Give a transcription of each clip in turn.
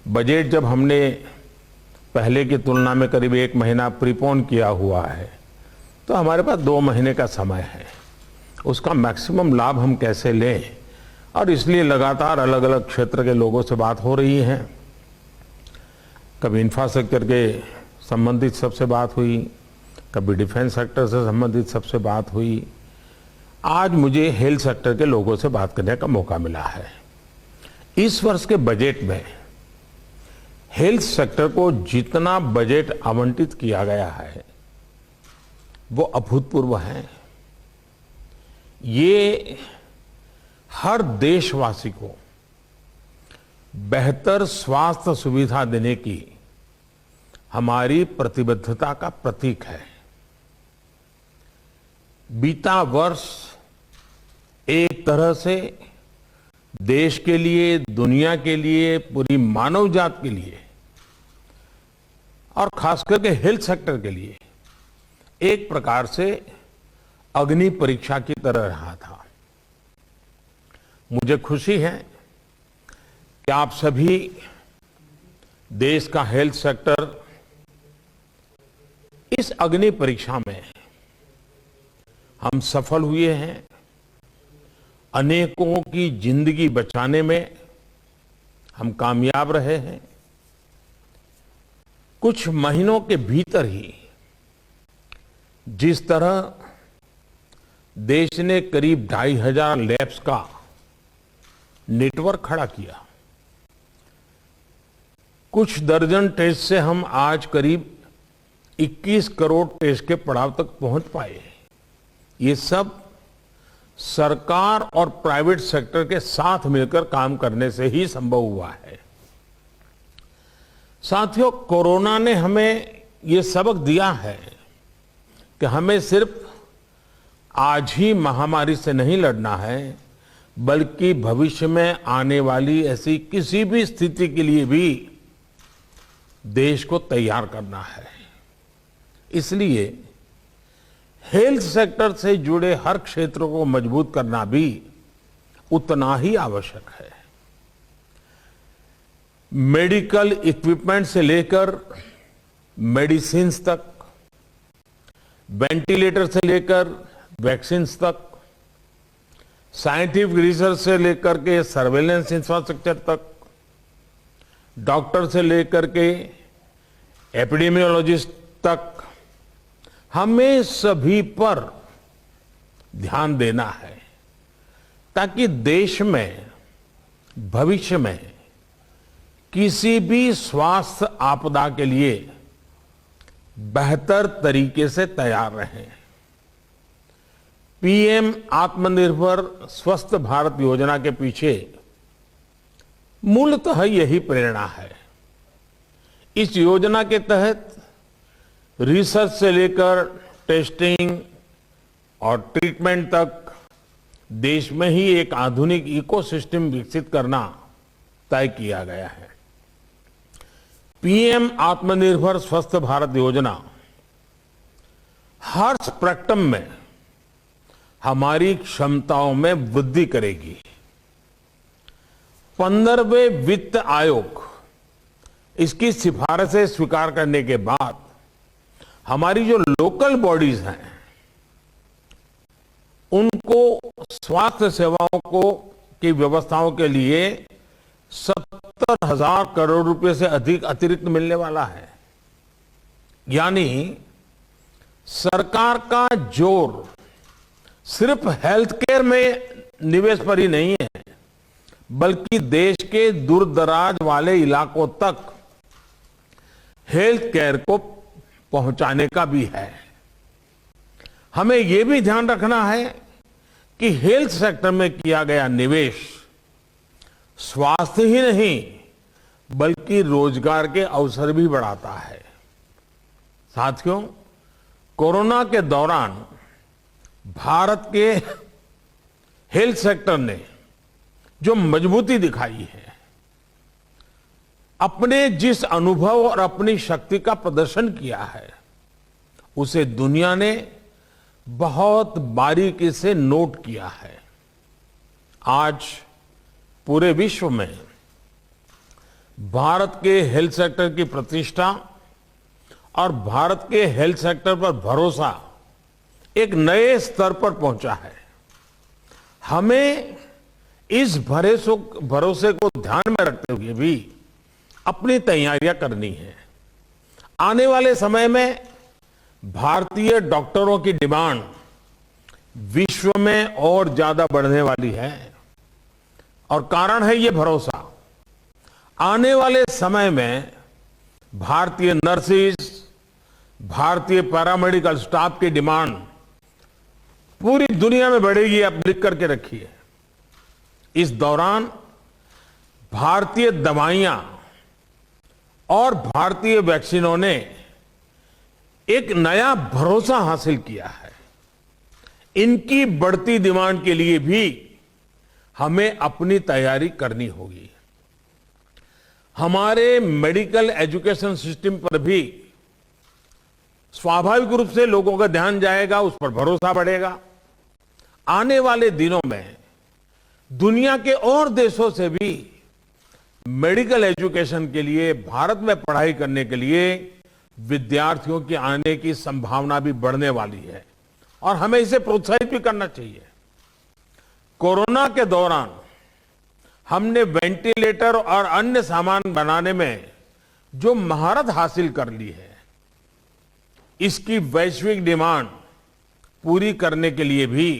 Budget जब हमने पहले की तुलना में करीब 1 महीना प्रीपोन किया हुआ है, तो हमारे पास 2 महीने का समय है। उसका मैक्सिमम लाभ हम कैसे लें, और इसलिए लगातार अलग अलग क्षेत्र के लोगों से बात हो रही है। कभी इंफ्रास्ट्रक्चर के संबंधित सबसे बात हुई, कभी डिफेंस सेक्टर से संबंधित सबसे बात हुई। आज मुझे हेल्थ सेक्टर के लोगों से बात करने का मौका मिला है। इस वर्ष के बजट में हेल्थ सेक्टर को जितना बजट आवंटित किया गया है वो अभूतपूर्व है। ये हर देशवासी को बेहतर स्वास्थ्य सुविधा देने की हमारी प्रतिबद्धता का प्रतीक है। बीता वर्ष एक तरह से देश के लिए, दुनिया के लिए, पूरी मानव जात के लिए और खास करके हेल्थ सेक्टर के लिए एक प्रकार से अग्नि परीक्षा की तरह रहा था। मुझे खुशी है कि आप सभी देश का हेल्थ सेक्टर इस अग्नि परीक्षा में हम सफल हुए हैं। अनेकों की जिंदगी बचाने में हम कामयाब रहे हैं। कुछ महीनों के भीतर ही जिस तरह देश ने करीब 2,500 लैब्स का नेटवर्क खड़ा किया, कुछ दर्जन टेस्ट से हम आज करीब 21 करोड़ टेस्ट के पड़ाव तक पहुंच पाए। ये सब सरकार और प्राइवेट सेक्टर के साथ मिलकर काम करने से ही संभव हुआ है। साथियों, कोरोना ने हमें ये सबक दिया है कि हमें सिर्फ आज ही महामारी से नहीं लड़ना है, बल्कि भविष्य में आने वाली ऐसी किसी भी स्थिति के लिए भी देश को तैयार करना है। इसलिए हेल्थ सेक्टर से जुड़े हर क्षेत्र को मजबूत करना भी उतना ही आवश्यक है। मेडिकल इक्विपमेंट से लेकर मेडिसिन्स तक, वेंटिलेटर से लेकर वैक्सीन्स तक, साइंटिफिक रिसर्च से लेकर के सर्वेलेंस इंफ्रास्ट्रक्चर तक, डॉक्टर से लेकर के एपिडेमियोलॉजिस्ट तक, हमें सभी पर ध्यान देना है ताकि देश में भविष्य में किसी भी स्वास्थ्य आपदा के लिए बेहतर तरीके से तैयार रहें। पीएम आत्मनिर्भर स्वस्थ भारत योजना के पीछे मूलतः यही प्रेरणा है। इस योजना के तहत रिसर्च से लेकर टेस्टिंग और ट्रीटमेंट तक देश में ही एक आधुनिक इकोसिस्टम विकसित करना तय किया गया है। पीएम आत्मनिर्भर स्वस्थ भारत योजना हर स्पेक्ट्रम में हमारी क्षमताओं में वृद्धि करेगी। 15वें वित्त आयोग इसकी सिफारिशें स्वीकार करने के बाद हमारी जो लोकल बॉडीज हैं उनको स्वास्थ्य सेवाओं को की व्यवस्थाओं के लिए 70,000 करोड़ रुपए से अधिक अतिरिक्त मिलने वाला है। यानी सरकार का जोर सिर्फ हेल्थ केयर में निवेश पर ही नहीं है, बल्कि देश के दूर दराज वाले इलाकों तक हेल्थ केयर को पहुंचाने का भी है। हमें यह भी ध्यान रखना है कि हेल्थ सेक्टर में किया गया निवेश स्वास्थ्य ही नहीं बल्कि रोजगार के अवसर भी बढ़ाता है। साथियों, कोरोना के दौरान भारत के हेल्थ सेक्टर ने जो मजबूती दिखाई है, अपने जिस अनुभव और अपनी शक्ति का प्रदर्शन किया है, उसे दुनिया ने बहुत बारीकी से नोट किया है। आज पूरे विश्व में भारत के हेल्थ सेक्टर की प्रतिष्ठा और भारत के हेल्थ सेक्टर पर भरोसा एक नए स्तर पर पहुंचा है। हमें इस भरोसे को ध्यान में रखते हुए भी अपनी तैयारियां करनी है। आने वाले समय में भारतीय डॉक्टरों की डिमांड विश्व में और ज्यादा बढ़ने वाली है और कारण है ये भरोसा। आने वाले समय में भारतीय नर्सेज, भारतीय पैरामेडिकल स्टाफ की डिमांड पूरी दुनिया में बढ़ेगी, आप लिख करके रखिए। इस दौरान भारतीय दवाइयां और भारतीय वैक्सीनों ने एक नया भरोसा हासिल किया है। इनकी बढ़ती डिमांड के लिए भी हमें अपनी तैयारी करनी होगी। हमारे मेडिकल एजुकेशन सिस्टम पर भी स्वाभाविक रूप से लोगों का ध्यान जाएगा, उस पर भरोसा बढ़ेगा। आने वाले दिनों में दुनिया के और देशों से भी मेडिकल एजुकेशन के लिए, भारत में पढ़ाई करने के लिए विद्यार्थियों के आने की संभावना भी बढ़ने वाली है और हमें इसे प्रोत्साहित भी करना चाहिए। कोरोना के दौरान हमने वेंटिलेटर और अन्य सामान बनाने में जो महारत हासिल कर ली है, इसकी वैश्विक डिमांड पूरी करने के लिए भी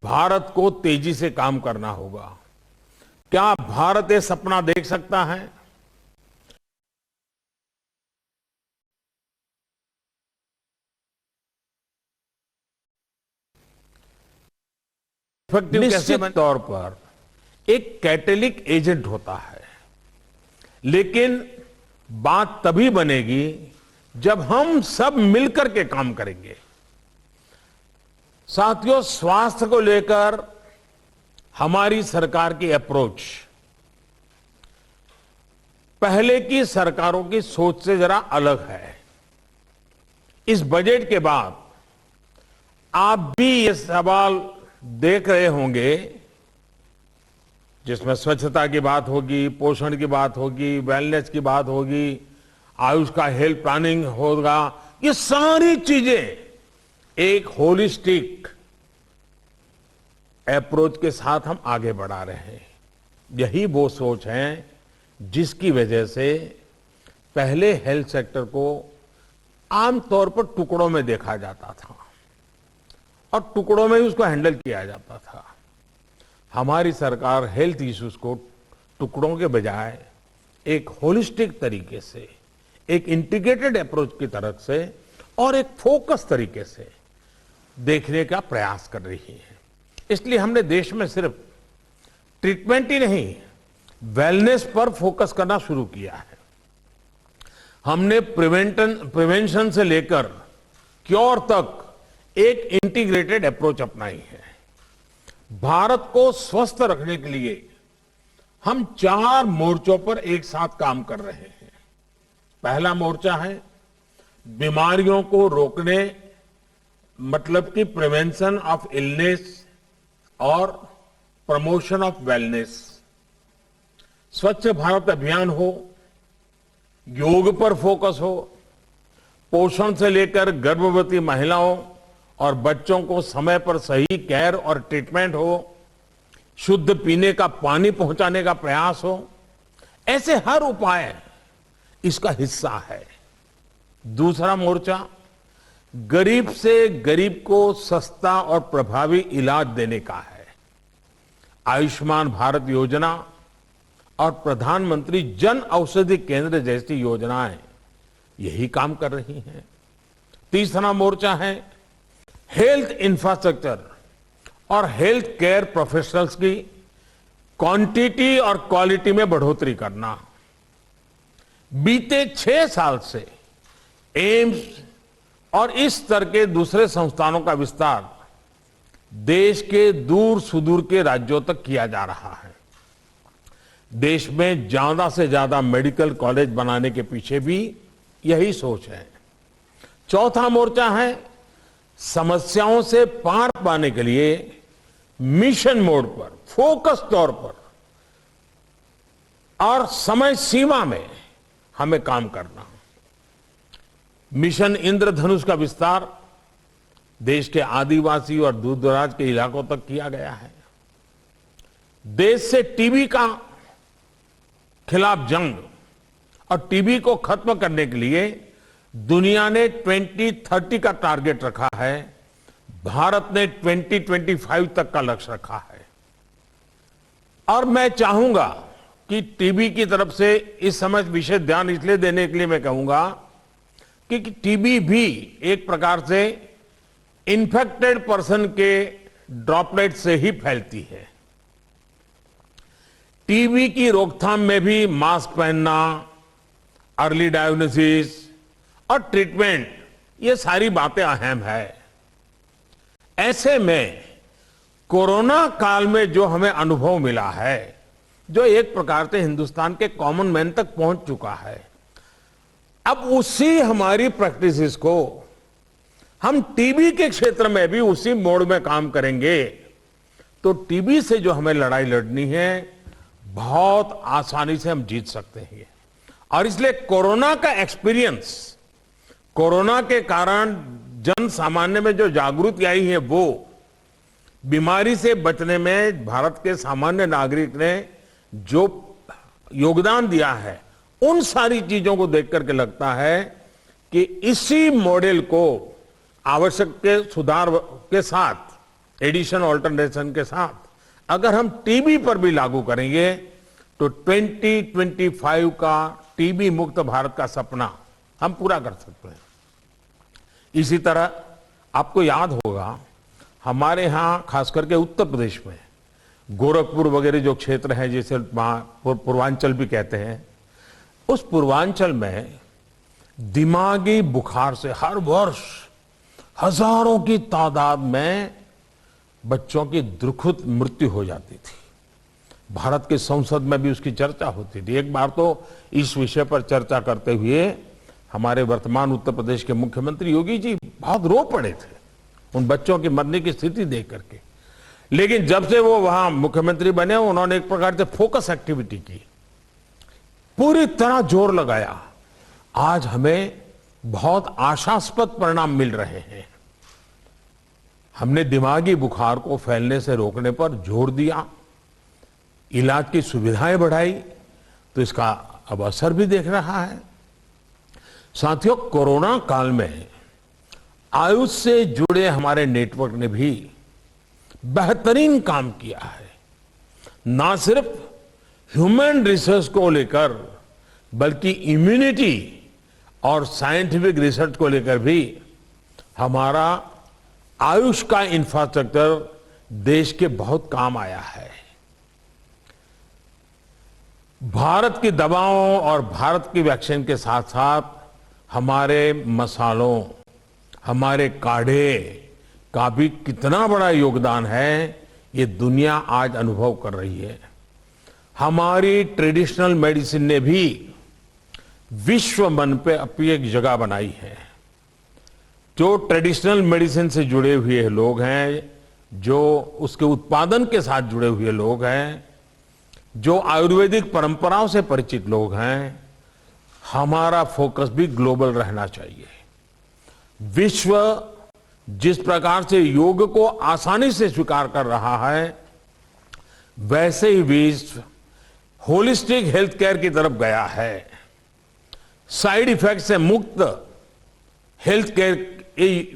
भारत को तेजी से काम करना होगा। क्या भारत ये सपना देख सकता है? निश्चित तौर पर एक कैटेलिक एजेंट होता है, लेकिन बात तभी बनेगी जब हम सब मिलकर के काम करेंगे। साथियों, स्वास्थ्य को लेकर हमारी सरकार की अप्रोच पहले की सरकारों की सोच से जरा अलग है। इस बजट के बाद आप भी ये सवाल देख रहे होंगे, जिसमें स्वच्छता की बात होगी, पोषण की बात होगी, वेलनेस की बात होगी, आयुष का हेल्थ प्लानिंग होगा। ये सारी चीजें एक होलिस्टिक अप्रोच के साथ हम आगे बढ़ा रहे हैं। यही वो सोच है जिसकी वजह से पहले हेल्थ सेक्टर को आमतौर पर टुकड़ों में देखा जाता था और टुकड़ों में ही उसको हैंडल किया जाता था। हमारी सरकार हेल्थ इश्यूज को टुकड़ों के बजाय एक होलिस्टिक तरीके से, एक इंटीग्रेटेड अप्रोच की तरफ से और एक फोकस तरीके से देखने का प्रयास कर रही है। इसलिए हमने देश में सिर्फ ट्रीटमेंट ही नहीं, वेलनेस पर फोकस करना शुरू किया है। हमने प्रिवेंशन से लेकर क्योर तक एक इंटीग्रेटेड अप्रोच अपनाई है। भारत को स्वस्थ रखने के लिए हम 4 मोर्चों पर एक साथ काम कर रहे हैं। पहला मोर्चा है बीमारियों को रोकने, मतलब कि प्रिवेंशन ऑफ इलनेस और प्रमोशन ऑफ वेलनेस। स्वच्छ भारत अभियान हो, योग पर फोकस हो, पोषण से लेकर गर्भवती महिलाओं और बच्चों को समय पर सही केयर और ट्रीटमेंट हो, शुद्ध पीने का पानी पहुंचाने का प्रयास हो, ऐसे हर उपाय इसका हिस्सा है। दूसरा मोर्चा गरीब से गरीब को सस्ता और प्रभावी इलाज देने का है। आयुष्मान भारत योजना और प्रधानमंत्री जन औषधि केंद्र जैसी योजनाएं यही काम कर रही हैं। तीसरा मोर्चा है हेल्थ इंफ्रास्ट्रक्चर और हेल्थ केयर प्रोफेशनल्स की क्वांटिटी और क्वालिटी में बढ़ोतरी करना। बीते 6 साल से एम्स और इस स्तर के दूसरे संस्थानों का विस्तार देश के दूर सुदूर के राज्यों तक किया जा रहा है। देश में ज्यादा से ज्यादा मेडिकल कॉलेज बनाने के पीछे भी यही सोच है। चौथा मोर्चा है समस्याओं से पार पाने के लिए मिशन मोड पर, फोकस तौर पर और समय सीमा में हमें काम करना। मिशन इंद्रधनुष का विस्तार देश के आदिवासी और दूर दराज के इलाकों तक किया गया है। देश से टीबी का खिलाफ जंग और टीबी को खत्म करने के लिए दुनिया ने 2030 का टारगेट रखा है, भारत ने 2025 तक का लक्ष्य रखा है। और मैं चाहूंगा कि टीबी की तरफ से इस समय विशेष ध्यान इसलिए देने के लिए मैं कहूंगा कि टीबी भी एक प्रकार से इन्फेक्टेड पर्सन के ड्रॉपलेट से ही फैलती है। टीबी की रोकथाम में भी मास्क पहनना, अर्ली डायग्नोसिस और ट्रीटमेंट, ये सारी बातें अहम है। ऐसे में कोरोना काल में जो हमें अनुभव मिला है, जो एक प्रकार से हिंदुस्तान के कॉमन मैन तक पहुंच चुका है, अब उसी हमारी प्रैक्टिसेस को हम टीबी के क्षेत्र में भी उसी मोड में काम करेंगे तो टीबी से जो हमें लड़ाई लड़नी है बहुत आसानी से हम जीत सकते हैं। और इसलिए कोरोना का एक्सपीरियंस, कोरोना के कारण जन सामान्य में जो जागृति आई है, वो बीमारी से बचने में भारत के सामान्य नागरिक ने जो योगदान दिया है, उन सारी चीजों को देख करके लगता है कि इसी मॉडल को आवश्यक के सुधार के साथ, एडिशन ऑल्टरनेशन के साथ अगर हम टीबी पर भी लागू करेंगे तो 2025 का टीबी मुक्त भारत का सपना हम पूरा कर सकते हैं। इसी तरह आपको याद होगा, हमारे यहां खास करके उत्तर प्रदेश में गोरखपुर वगैरह जो क्षेत्र है, जिसे पूर्वांचल भी कहते हैं, उस पूर्वांचल में दिमागी बुखार से हर वर्ष हजारों की तादाद में बच्चों की दुखद मृत्यु हो जाती थी। भारत के संसद में भी उसकी चर्चा होती थी। एक बार तो इस विषय पर चर्चा करते हुए हमारे वर्तमान उत्तर प्रदेश के मुख्यमंत्री योगी जी बहुत रो पड़े थे उन बच्चों की मरने की स्थिति देख करके। लेकिन जब से वो वहां मुख्यमंत्री बने, उन्होंने एक प्रकार से फोकस एक्टिविटी की, पूरी तरह जोर लगाया। आज हमें बहुत आशास्पद परिणाम मिल रहे हैं। हमने दिमागी बुखार को फैलने से रोकने पर जोर दिया, इलाज की सुविधाएं बढ़ाई, तो इसका अब असर भी देख रहा है। साथियों, कोरोना काल में आयुष से जुड़े हमारे नेटवर्क ने भी बेहतरीन काम किया है। ना सिर्फ ह्यूमन रिसर्च को लेकर, बल्कि इम्यूनिटी और साइंटिफिक रिसर्च को लेकर भी हमारा आयुष का इंफ्रास्ट्रक्चर देश के बहुत काम आया है। भारत की दवाओं और भारत की वैक्सीन के साथ साथ हमारे मसालों, हमारे काढ़े का भी कितना बड़ा योगदान है, ये दुनिया आज अनुभव कर रही है। हमारी ट्रेडिशनल मेडिसिन ने भी विश्व मन पे अपनी एक जगह बनाई है। जो ट्रेडिशनल मेडिसिन से जुड़े हुए लोग हैं, जो उसके उत्पादन के साथ जुड़े हुए लोग हैं, जो आयुर्वेदिक परंपराओं से परिचित लोग हैं, हमारा फोकस भी ग्लोबल रहना चाहिए। विश्व जिस प्रकार से योग को आसानी से स्वीकार कर रहा है, वैसे ही विश्व होलिस्टिक हेल्थ केयर की तरफ गया है। साइड इफेक्ट से मुक्त हेल्थ केयर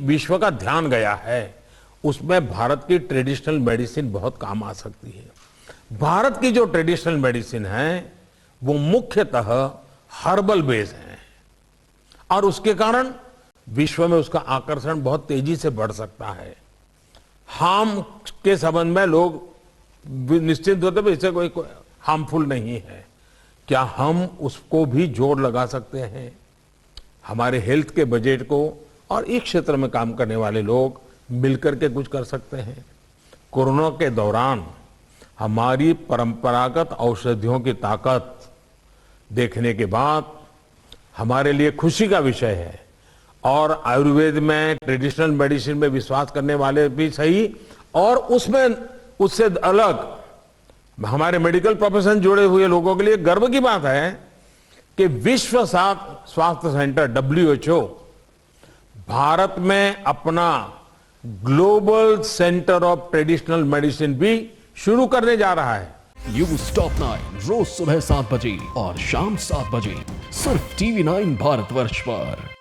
विश्व का ध्यान गया है। उसमें भारत की ट्रेडिशनल मेडिसिन बहुत काम आ सकती है। भारत की जो ट्रेडिशनल मेडिसिन है वो मुख्यतः हर्बल बेस है और उसके कारण विश्व में उसका आकर्षण बहुत तेजी से बढ़ सकता है। हार्म के संबंध में लोग निश्चिंत होते हैं, इससे कोई हार्मफुल नहीं है। क्या हम उसको भी जोर लगा सकते हैं? हमारे हेल्थ के बजट को और इस क्षेत्र में काम करने वाले लोग मिलकर के कुछ कर सकते हैं। कोरोना के दौरान हमारी परंपरागत औषधियों की ताकत देखने के बाद हमारे लिए खुशी का विषय है। और आयुर्वेद में, ट्रेडिशनल मेडिसिन में विश्वास करने वाले भी सही, और उसमें उससे अलग हमारे मेडिकल प्रोफेशन जुड़े हुए लोगों के लिए गर्व की बात है कि विश्व स्वास्थ्य सेंटर WHO भारत में अपना global centre of traditional medicine भी शुरू करने जा रहा है। न्यूज़ टॉप 9 रोज सुबह 7 बजे और शाम 7 बजे सिर्फ TV9 भारतवर्ष पर।